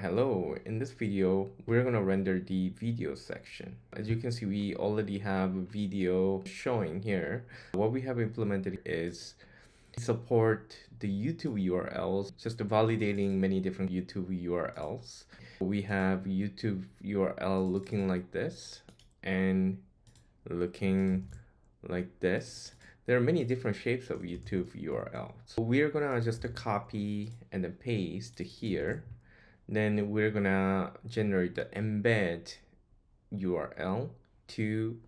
Hello, in this video, we're going to render the video section. As you can see, we already have a video showing here. What we have implemented is support the YouTube URLs, just validating many different YouTube URLs. We have YouTube URL looking like this and looking like this. There are many different shapes of YouTube URL. So we're gonna just copy and then paste here. Then we're gonna generate the embed URL to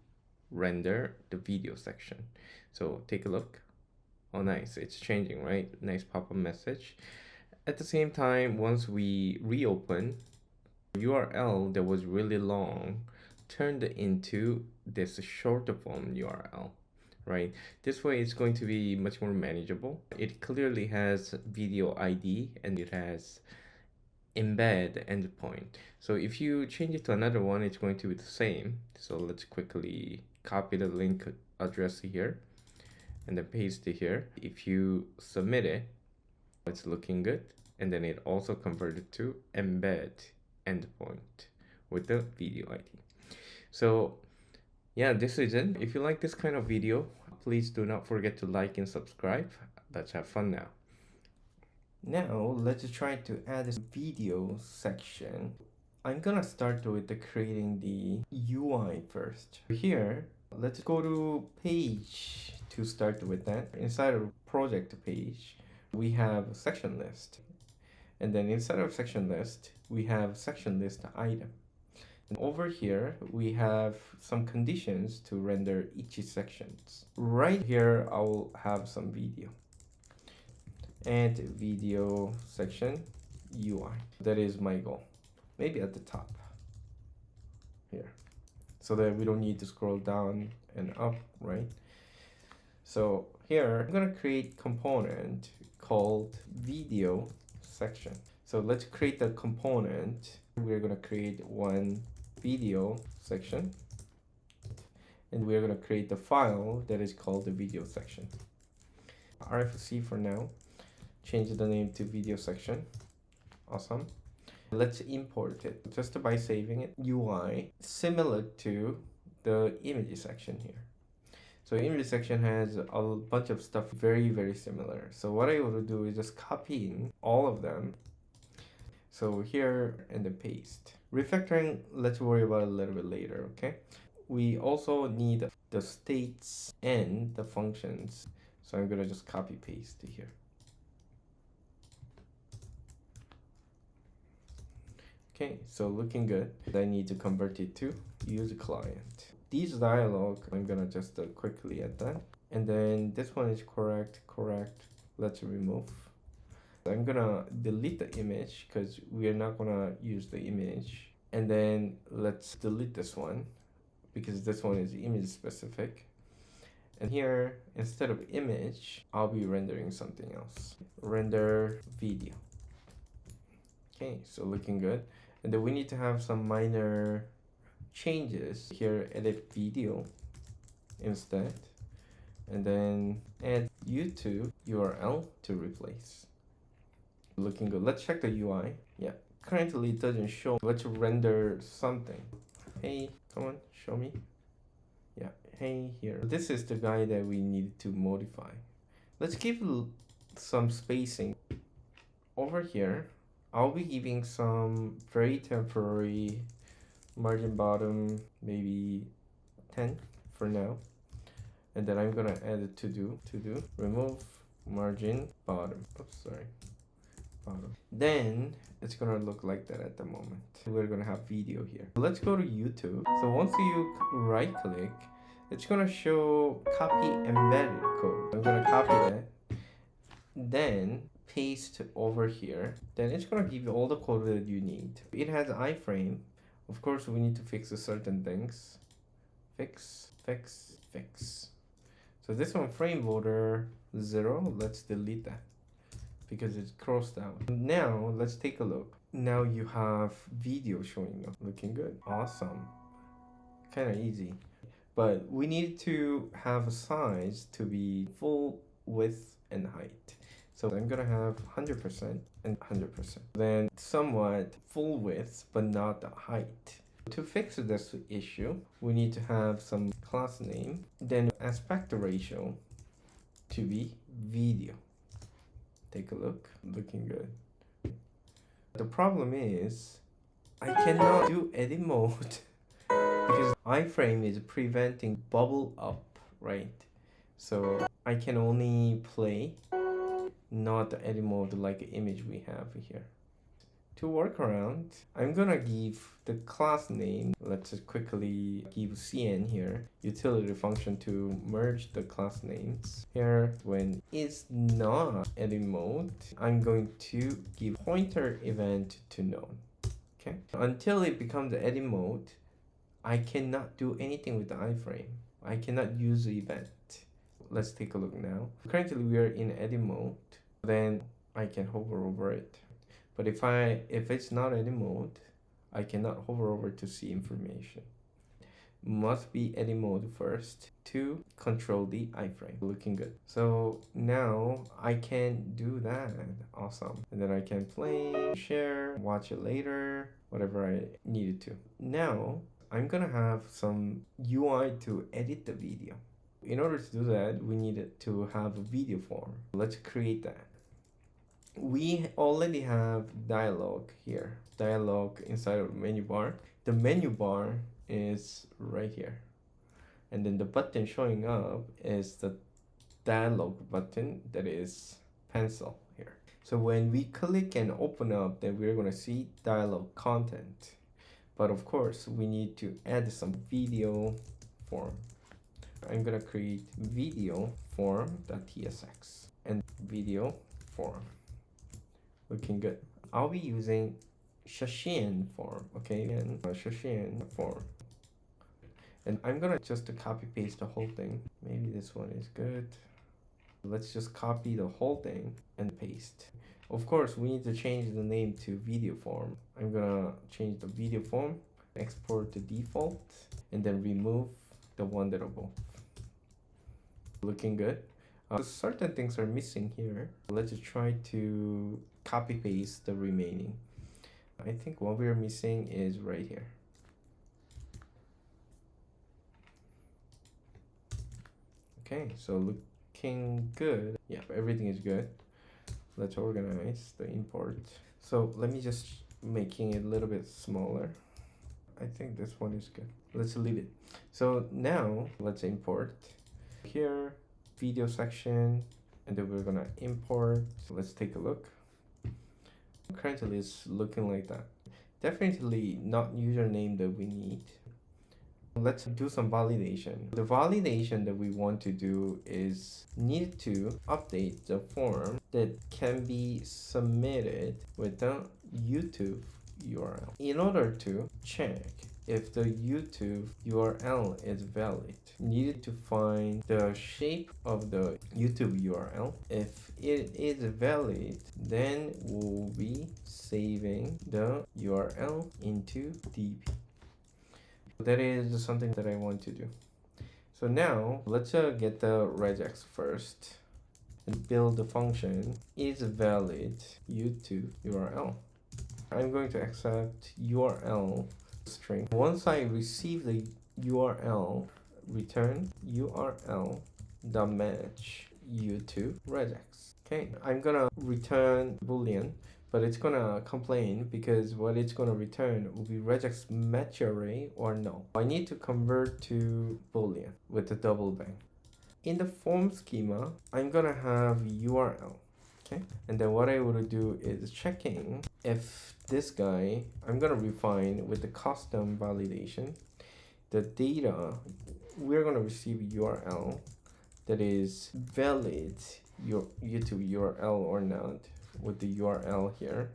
render the video section. So take a look. Oh, nice, it's changing, right? Nice pop-up message. At the same time, once we reopen, URL that was really long turned into this short form URL, right? This way it's going to be much more manageable. It clearly has video ID and it has embed endpoint. So if you change it to another one, it's going to be the same. So let's quickly copy the link address here and then paste it here. If you submit it, it's looking good. And then it also converted to embed endpoint with the video ID. So yeah, this is it. If you like this kind of video, please do not forget to like and subscribe. Let's have fun now. Now let's try to add this video section. I'm gonna start with creating the UI first. Here, let's go to page to start with that. Inside of project page, we have section list. And then inside of section list, we have section list item. And over here, we have some conditions to render each sections. Right here, I'll have some video. Add video section UI. That is my goal. Maybe at the top here, so that we don't need to scroll down and up, right? So here I'm gonna create component called video section. So let's create the component. We're gonna create one video section, and we're gonna create the file that is called the video section. RFC for now. Change the name to video section. Awesome. Let's import it just by saving it. UI similar to the image section here. So image section has a bunch of stuff very similar. So what I will do is just copying all of them. So here and then paste. Refactoring, let's worry about it a little bit later, okay? We also need the states and the functions. So I'm gonna just copy paste here. Okay, so looking good. I need to convert it to use client. These dialog, I'm gonna just quickly add that. And then this one is correct. Let's remove. I'm gonna delete the image because we are not gonna use the image. And then let's delete this one because this one is image specific. And here, instead of image, I'll be rendering something else. Render video. Okay, so looking good. And then we need to have some minor changes here. Edit video instead. And then add YouTube URL to replace. Looking good. Let's check the UI. Yeah, currently it doesn't show. Let's render something. Hey, come on, show me. Yeah, hey here. This is the guy that we need to modify. Let's give some spacing over here. I'll be giving some very temporary margin bottom, maybe 10 for now. And then I'm gonna add a to do, remove margin bottom. Oops, sorry, bottom. Then it's gonna look like that at the moment. We're gonna have video here. Let's go to YouTube. So once you right click, it's gonna show copy embedded code. I'm gonna copy that. Then paste over here. Then it's gonna give you all the code that you need. It has iframe. Of course, we need to fix certain things. Fix. So this one, frame border 0. Let's delete that because it's crossed out. Now let's take a look. Now you have video showing up. Looking good. Awesome. Kind of easy. But we need to have a size to be full width and height. So I'm gonna have 100% and 100%. Then somewhat full width, but not the height. To fix this issue, we need to have some class name, then aspect ratio to be video. Take a look, looking good. The problem is I cannot do edit mode because iframe is preventing bubble up, right? So I can only play, not the edit mode like the image we have here. To work around, I'm gonna give the class name, let's just quickly give CN here, utility function to merge the class names. Here, when it's not edit mode, I'm going to give pointer event to node. Okay, until it becomes the edit mode, I cannot do anything with the iframe. I cannot use the event. Let's take a look now. Currently we are in edit mode, then I can hover over it. But if it's not edit mode, I cannot hover over to see information. Must be edit mode first to control the iframe. Looking good. So now I can do that. Awesome. And then I can play, share, watch it later, whatever I needed to. Now I'm gonna have some UI to edit the video. In order to do that, we needed to have a video form. Let's create that. We already have dialog here, dialog inside of the menu bar. The menu bar is right here, and then the button showing up is the dialog button, that is pencil here. So when we click and open up, then we're going to see dialog content, but of course we need to add some video form. I'm going to create video form.tsx and video form. Looking good. I'll be using ShadCN form, okay, and ShadCN form. And I'm gonna just copy paste the whole thing. Maybe this one is good. Let's just copy the whole thing and paste. Of course, we need to change the name to video form. I'm gonna change the video form, export the default, and then remove the one that above. Looking good. Certain things are missing here. Let's just try to copy paste the remaining. I think what we're missing is right here. Okay, so looking good. Yeah, everything is good. Let's organize the import. So let me just making it a little bit smaller. I think this one is good. Let's leave it. So now let's import here, video section, and then we're gonna import. So let's take a look. Currently it's looking like that. Definitely not username that we need. Let's do some validation. The validation that we want to do is need to update the form that can be submitted with the YouTube URL. In order to check if the YouTube URL is valid, needed to find the shape of the YouTube URL. If it is valid, then we'll be saving the URL into DB. That is something that I want to do. So now let's get the regex first and build the function is valid YouTube URL. I'm going to accept URL string. Once I receive the URL, return URL the match YouTube regex. Okay, I'm gonna return boolean, but it's gonna complain because what it's gonna return will be regex match array or no. I need to convert to boolean with the double bang. In the form schema, I'm gonna have URL. Okay, and then what I would do is checking if this guy, I'm gonna refine with the custom validation, the data, we're gonna receive URL that is valid, your YouTube URL or not, with the URL here.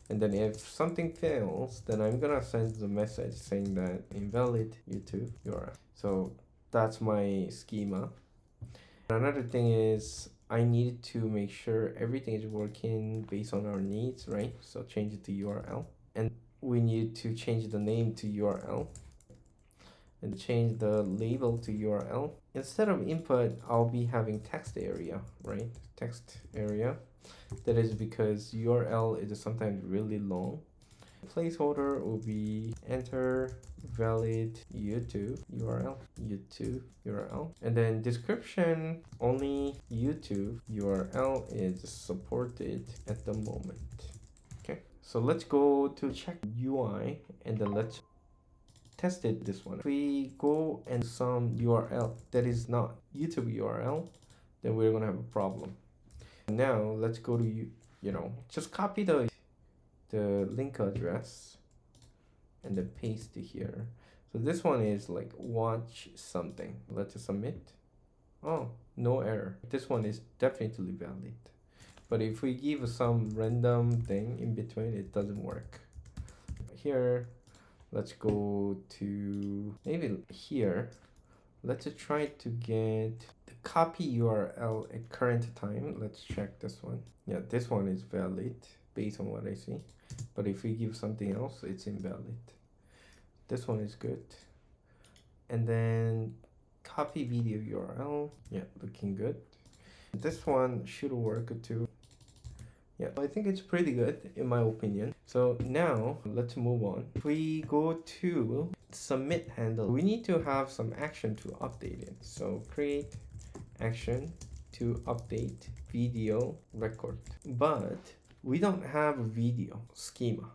And then if something fails, then I'm gonna send the message saying that invalid YouTube URL. So that's my schema. Another thing is I need to make sure everything is working based on our needs, right? So change it to URL, and we need to change the name to URL. and change the label to URL. Instead of input, I'll be having text area, right? Text area. That is because URL is sometimes really long. Placeholder will be enter valid YouTube URL, and then description, only YouTube URL is supported at the moment. Okay, so let's go to check UI and then let's test it this one. If we go and some URL that is not YouTube URL, then we're gonna have a problem. Now let's go to just copy the link address and then paste it here. So this one is like watch something. Let's submit. Oh, no error. This one is definitely valid. But if we give some random thing in between, it doesn't work. Here, let's go to maybe here. Let's try to get the copy URL at current time. Let's check this one. Yeah, this one is valid based on what I see. But if we give something else, it's invalid. This one is good. And then copy video URL. Yeah, looking good. This one should work too. Yeah, I think it's pretty good in my opinion. So now let's move on. If we go to submit handle, we need to have some action to update it. So create action to update video record. But we don't have a video schema.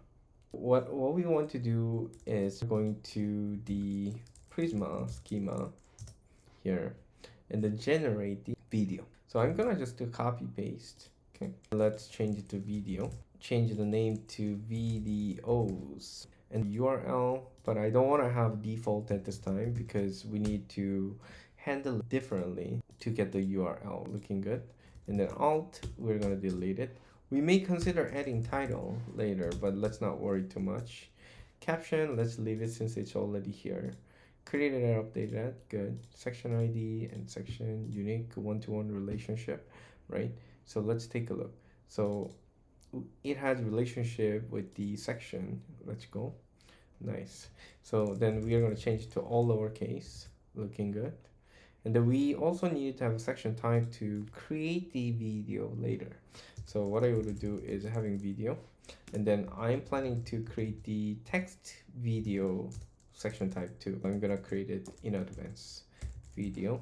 What we want to do is going to the Prisma schema here and then generate the video. So I'm gonna just do copy paste. Okay, let's change it to video. Change the name to videos and URL, but I don't want to have default at this time because we need to handle it differently to get the URL looking good. And then alt, we're gonna delete it. We may consider adding title later, but let's not worry too much. Caption, let's leave it since it's already here. Created and updated that, good. Section ID and section unique one-to-one relationship, right? So let's take a look. So it has relationship with the section. Let's go. Nice. So then we are going to change it to all lowercase, looking good. And then we also need to have a section type to create the video later. So what I would do is having video, and then I'm planning to create the text video section type too. I'm gonna create it in advance. Video,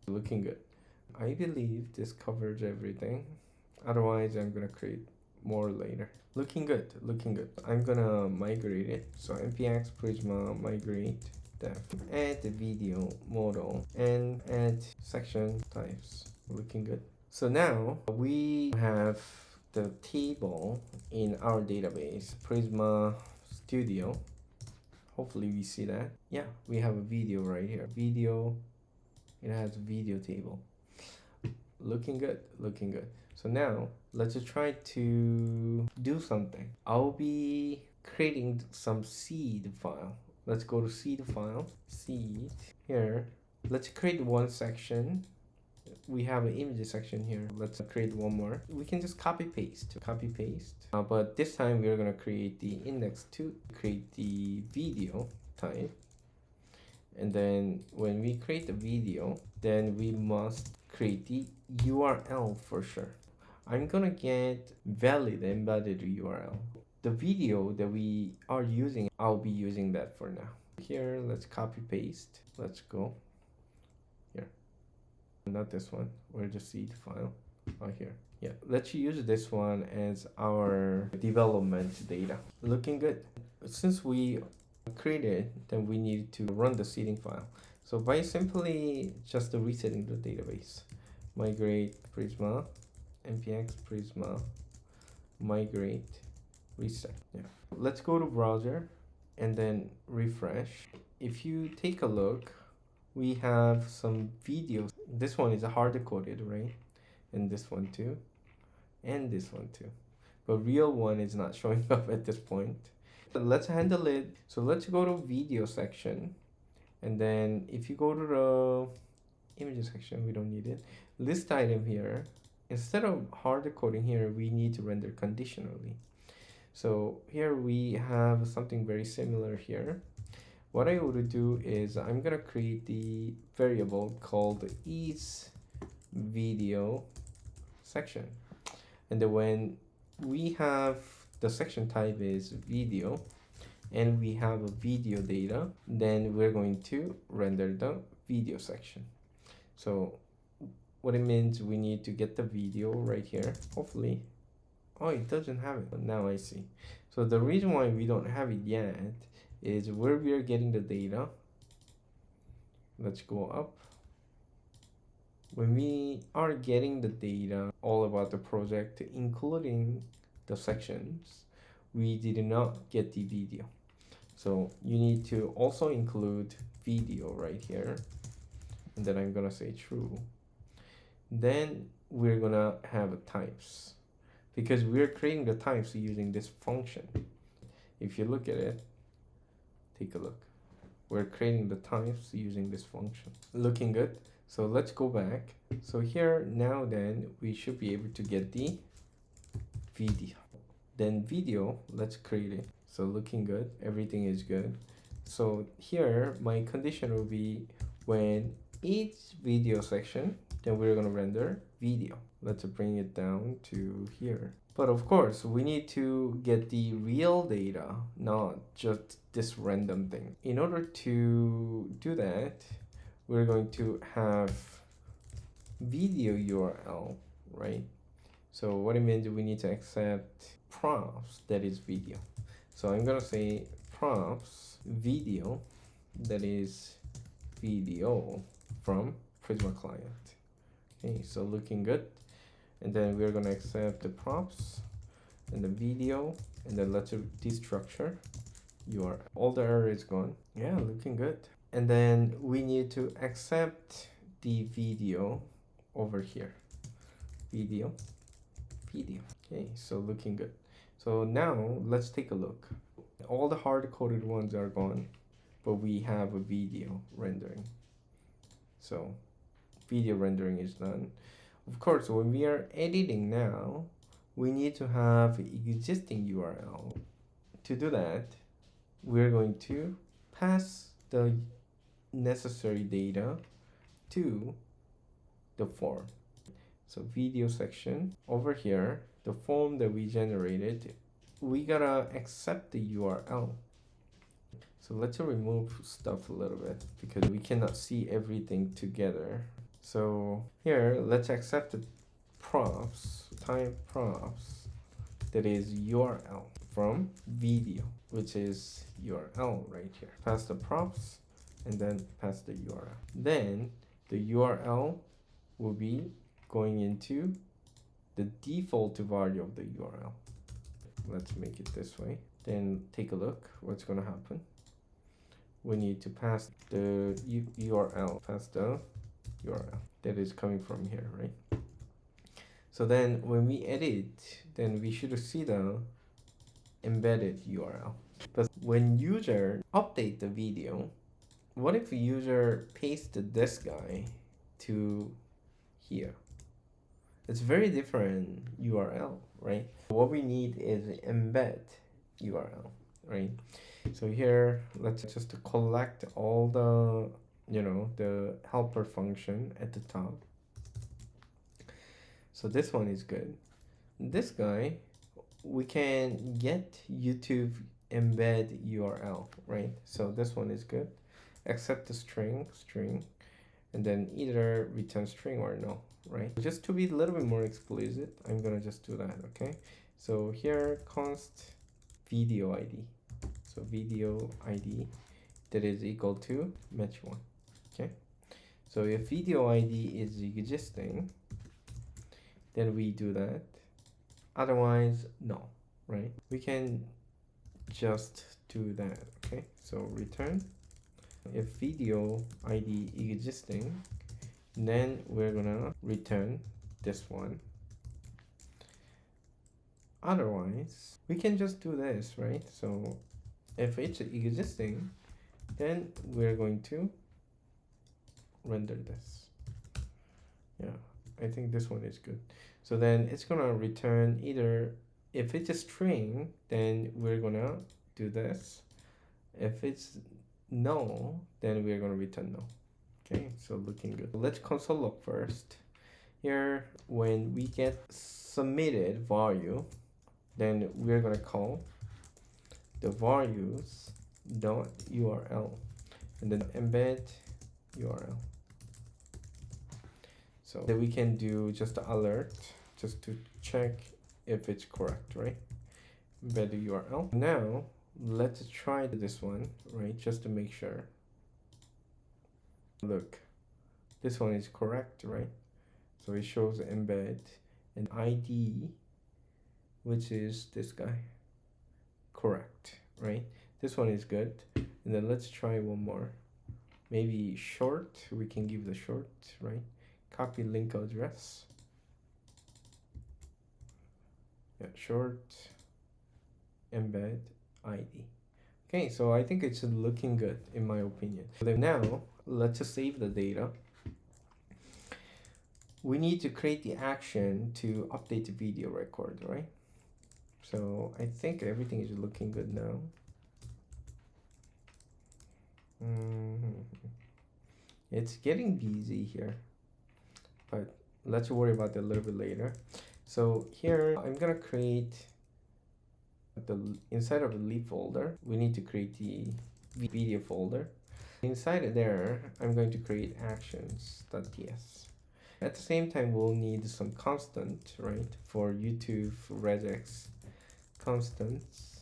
looking good. I believe this covers everything. Otherwise, I'm gonna create more later. Looking good, looking good. I'm gonna migrate it. So npx Prisma migrate def, add the video model and add section types. Looking good. So now we have the table in our database, Prisma Studio. Hopefully we see that. Yeah, we have a video right here. Video, it has a video table. Looking good, looking good. So now let's just try to do something. I'll be creating some seed file. Let's go to seed file, seed here. Let's create one section. We have an image section here. Let's create one more. We can just copy paste, but this time we're gonna create the index to create the video type. And then when we create the video, then we must create the URL for sure. I'm gonna get valid embedded URL. The video that we are using, I'll be using that for now. Here, let's copy paste. Let's go here. Not this one. We'll just see the file right here. Yeah, let's use this one as our development data. Looking good. Since we created, then we need to run the seeding file. So by simply just resetting the database, migrate Prisma, npx Prisma, migrate, reset. Yeah. Let's go to browser and then refresh. If you take a look, we have some videos. This one is hard coded, right? And this one too, and this one too. But real one is not showing up at this point. Let's handle it. So let's go to video section, and then if you go to the image section, we don't need it. List item here. Instead of hard coding here, we need to render conditionally. So here we have something very similar here. what I would do is I'm gonna create the variable called is video section, and then when we have the section type is video and we have a video data, then we're going to render the video section. So what it means, we need to get the video right here. Hopefully, oh, it doesn't have it. Now I see. So the reason why we don't have it yet is where we are getting the data. Let's go up. When we are getting the data all about the project, including the sections, we did not get the video. So you need to also include video right here. And then I'm gonna say true. Then we're gonna have types, because we're creating the types using this function. If you look at it, take a look. We're creating the types using this function. Looking good. So let's go back. So here now then we should be able to get the video. Then video, let's create it. So looking good, everything is good. So here my condition will be when each video section, then we're gonna render video. Let's bring it down to here. But of course, we need to get the real data, not just this random thing. In order to do that, we're going to have video URL, right? So what it means, we need to accept props that is video. So I'm gonna say props video that is video from Prisma client. Okay, so looking good. And then we're gonna accept the props and the video, and then let's destructure URL. All the error is gone. Yeah, looking good. And then we need to accept the video over here. Video. Okay, so looking good. So now let's take a look. All the hard-coded ones are gone, but we have a video rendering. So video rendering is done. Of course, when we are editing now, we need to have existing URL. To do that, we're going to pass the necessary data to the form. So video section over here, the form that we generated, we gotta accept the URL. So let's remove stuff a little bit because we cannot see everything together. So here, let's accept the props, type props, that is URL from video, which is URL right here. Pass the props and then pass the URL. Then the URL will be going into the default value of the URL. Let's make it this way. Then take a look what's gonna happen. We need to pass the URL, pass the URL that is coming from here, right? So then when we edit, then we should see the embedded URL. But when user update the video, what if user pasted this guy to here? It's very different URL, right? What we need is embed URL, right? So here, let's just collect all the, the helper function at the top. So this one is good. This guy, we can get YouTube embed URL, right? So this one is good. Accept the string, and then either return string or no, right? Just to be a little bit more explicit, I'm gonna just do that, okay? So here, const video ID. So video ID that is equal to match one, okay? So if video ID is existing, then we do that. Otherwise, no, right? We can just do that, okay? So return if video ID existing, then we're gonna return this one. Otherwise, we can just do this, right? So if it's existing, then we're going to render this. Yeah, I think this one is good. So then it's gonna return either, if it's a string, then we're gonna do this. If it's no, then we're going to return no. Okay, so looking good. Let's console log first. Here, when we get submitted value, then we're going to call the values dot URL and then embed URL. So then we can do just the alert just to check if it's correct, right? Embed the URL. Now let's try this one, right? Just to make sure. Look, this one is correct, right? So it shows embed and ID, which is this guy. Correct, right? This one is good. And then let's try one more. Maybe short, we can give the short, right? Copy link address. Yeah, short, embed, ID. Okay, so I think it's looking good in my opinion. Then now, let's just save the data. We need to create the action to update the video record, right? So I think everything is looking good now. It's getting busy here, but let's worry about that a little bit later. So here I'm gonna create the inside of the lib folder. We need to create the video folder. Inside of there, I'm going to create actions.ts. At the same time, we'll need some constant, right? For YouTube regex constants.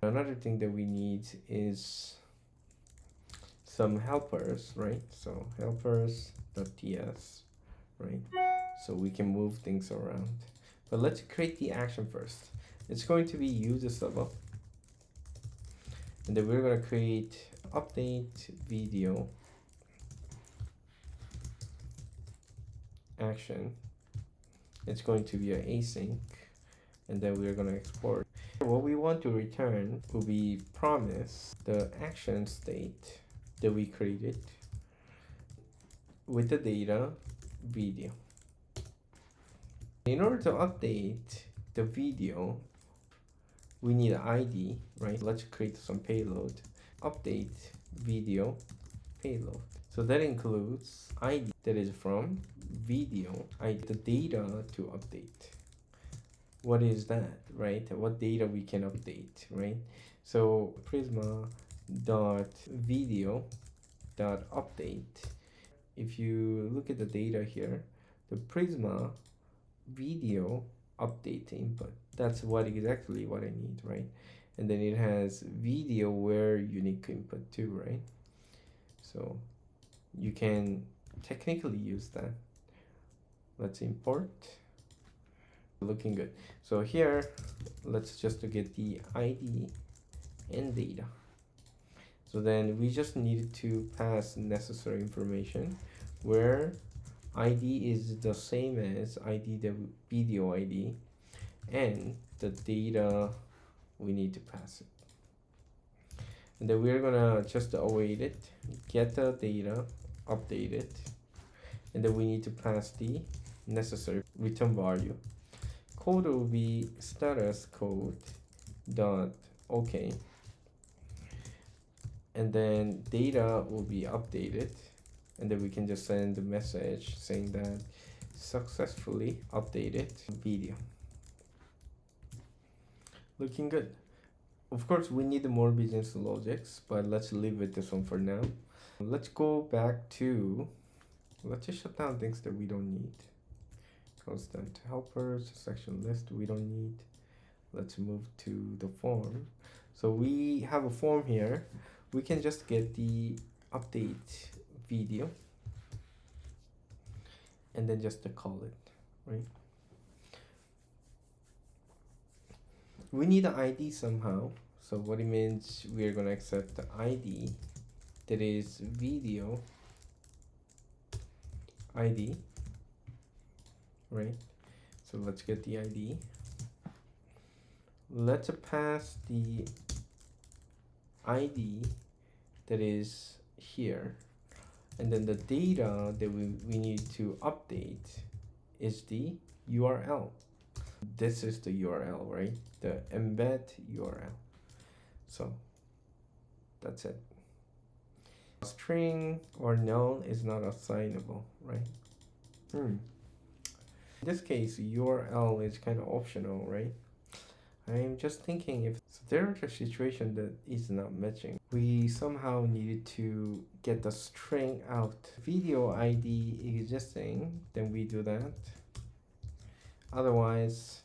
Another thing that we need is some helpers, right? So helpers.ts, right? So we can move things around. But let's create the action first. It's going to be user sub, and then we're going to create update video action. It's going to be an async, and then we're going to export. What we want to return will be promise the action state that we created with the data video. In order to update the video, we need an ID, right? Let's create some payload. Update video payload. So that includes ID that is from video, ID, the data to update. What is that, right? What data we can update, right? So Prisma dot video dot update. If you look at the data here, the Prisma video update input, that's exactly what I need, right? And then it has video where unique input too, right? So you can technically use that. Let's import. Looking good. So here, let's just get the ID and data. So then we just need to pass necessary information where ID is the same as ID, the video ID, and the data we need to pass it. And then we're gonna just await it, get the data, update it, and then we need to pass the necessary return value. Code will be status code dot okay, and then data will be updated, and then we can just send a message saying that successfully updated video. Looking good. Of course, we need more business logics, but let's leave with this one for now. Let's go back to, let's just shut down things that we don't need. Constant helpers, section list, we don't need. Let's move to the form. So we have a form here. We can just get the update video and then just call it, right? We need an ID somehow. So what it means, we're gonna accept the ID that is video ID, right? So let's get the ID. Let's pass the ID that is here, and then the data that we need to update is the URL. This is the URL, right? The embed URL. So that's it. String or null is not assignable, right? In this case, URL is kind of optional, right? I'm just thinking if there's a situation that is not matching, we somehow needed to get the string out. Video ID existing, then we do that. Otherwise,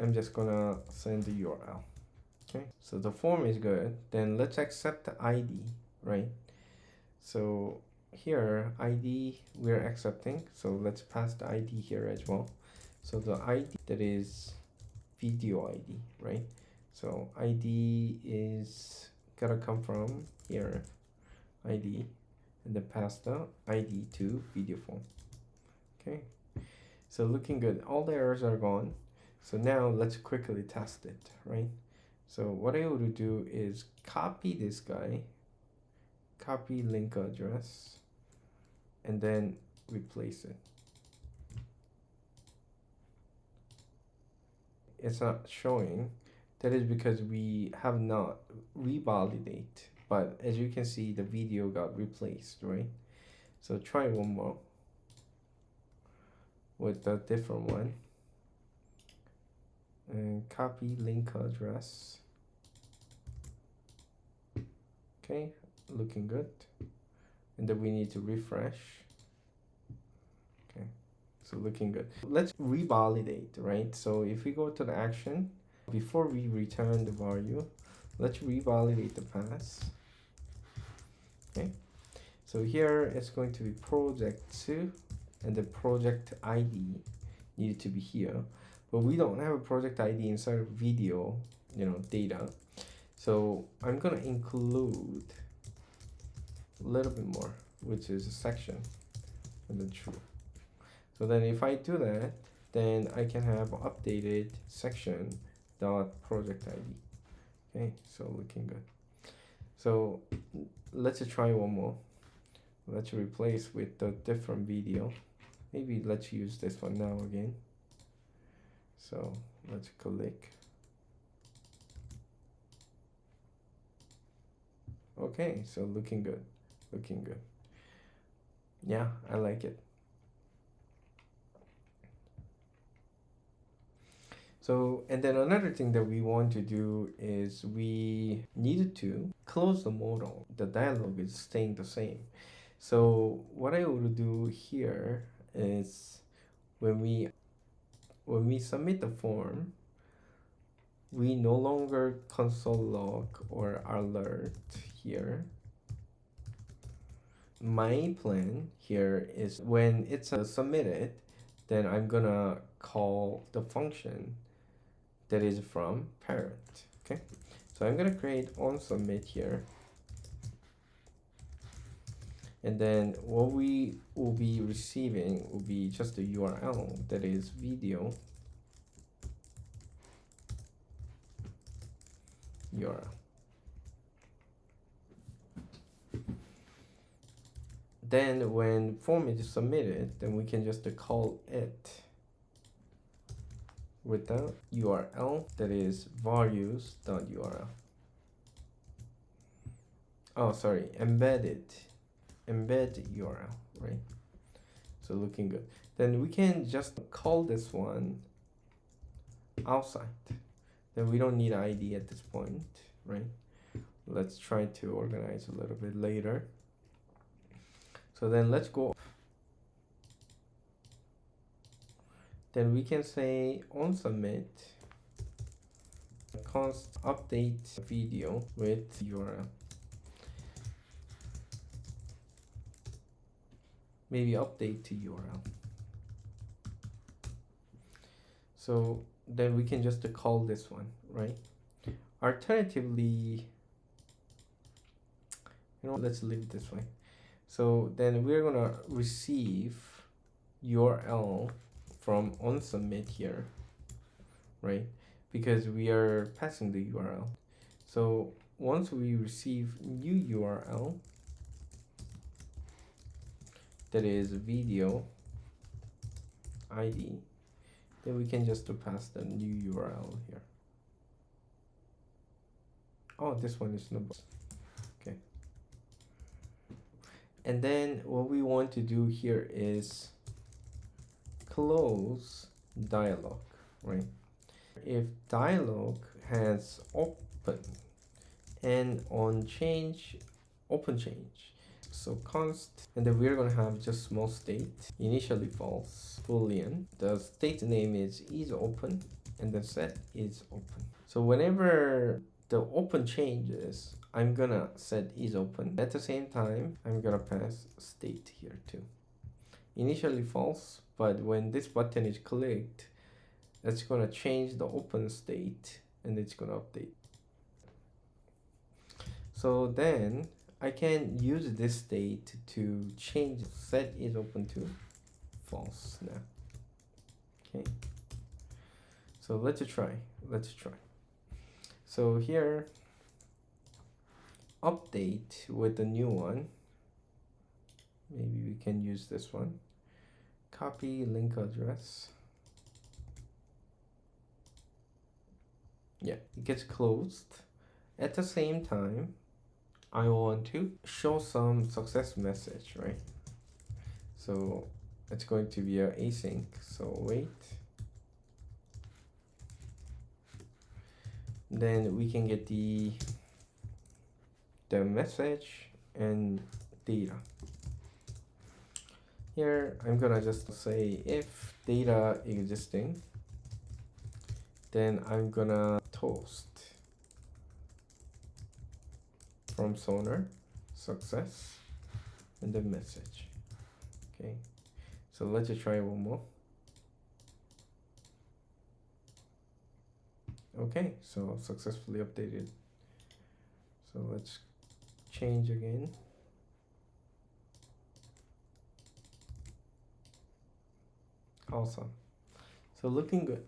I'm just gonna send the URL. Okay, so the form is good. Then let's accept the ID, right? So here, ID we're accepting. So let's pass the ID here as well. So the ID that is video ID, right? So ID is gotta come from here, ID, and then pass the ID to video form. Okay, so looking good. All the errors are gone. So now let's quickly test it, right? So what I would do is copy this guy, copy link address, and then replace it. It's not showing. That is because we have not revalidate, but as you can see, the video got replaced, right? So try one more with a different one, and copy link address. Okay, looking good. And then we need to refresh. Okay, so looking good. Let's revalidate, right? So if we go to the action, before we return the value, let's revalidate the pass. Okay, so here it's going to be project2, and the project ID needed to be here, but we don't have a project ID inside of video, data. So I'm gonna include a little bit more, which is a section, and then true. So then if I do that, then I can have updated section dot project ID. Okay, so looking good. So let's try one more. Let's replace with a different video. Maybe let's use this one now again. So let's click. Okay, so looking good, looking good. Yeah, I like it. So, and then another thing that we want to do is we needed to close the modal. The dialog is staying the same. So what I will do here is when we submit the form, we no longer console log or alert here. My plan here is when it's submitted, then I'm gonna call the function that is from parent. Okay, so I'm gonna create on submit here, and then what we will be receiving will be just the URL that is video URL. Then when form is submitted, then we can just call it with the URL that is values.url. Oh, sorry, embed URL, right? So looking good. Then we can just call this one outside. Then we don't need ID at this point, right? Let's try to organize a little bit later. So then let's go. Then we can say on submit const update video with URL. Maybe update to URL. So then we can just call this one, right? Alternatively, let's leave it this way. So then we're gonna receive URL from on submit here, right? Because we are passing the URL. So once we receive new URL that is video ID, then we can just pass the new URL here. Oh, this one is no. Okay. And then what we want to do here is close dialog, right? If dialog has open and on change, open change, so const, and then we're gonna have just small state, initially false, boolean, the state name is open, and the set is open. So whenever the open changes, I'm gonna set is open. At the same time, I'm gonna pass state here too. Initially false, but when this button is clicked, that's gonna change the open state and it's gonna update. So then I can use this state to change set is open to false now. Okay. So let's try. So here, update with the new one. Maybe we can use this one. Copy link address. Yeah, it gets closed. At the same time, I want to show some success message, right? So it's going to be a async. So wait. Then we can get the message and data. Here I'm gonna just say if data existing, then I'm gonna toast from Sonar success and the message. Okay, so let's try one more. Okay, so successfully updated. So let's change again. Awesome. So looking good.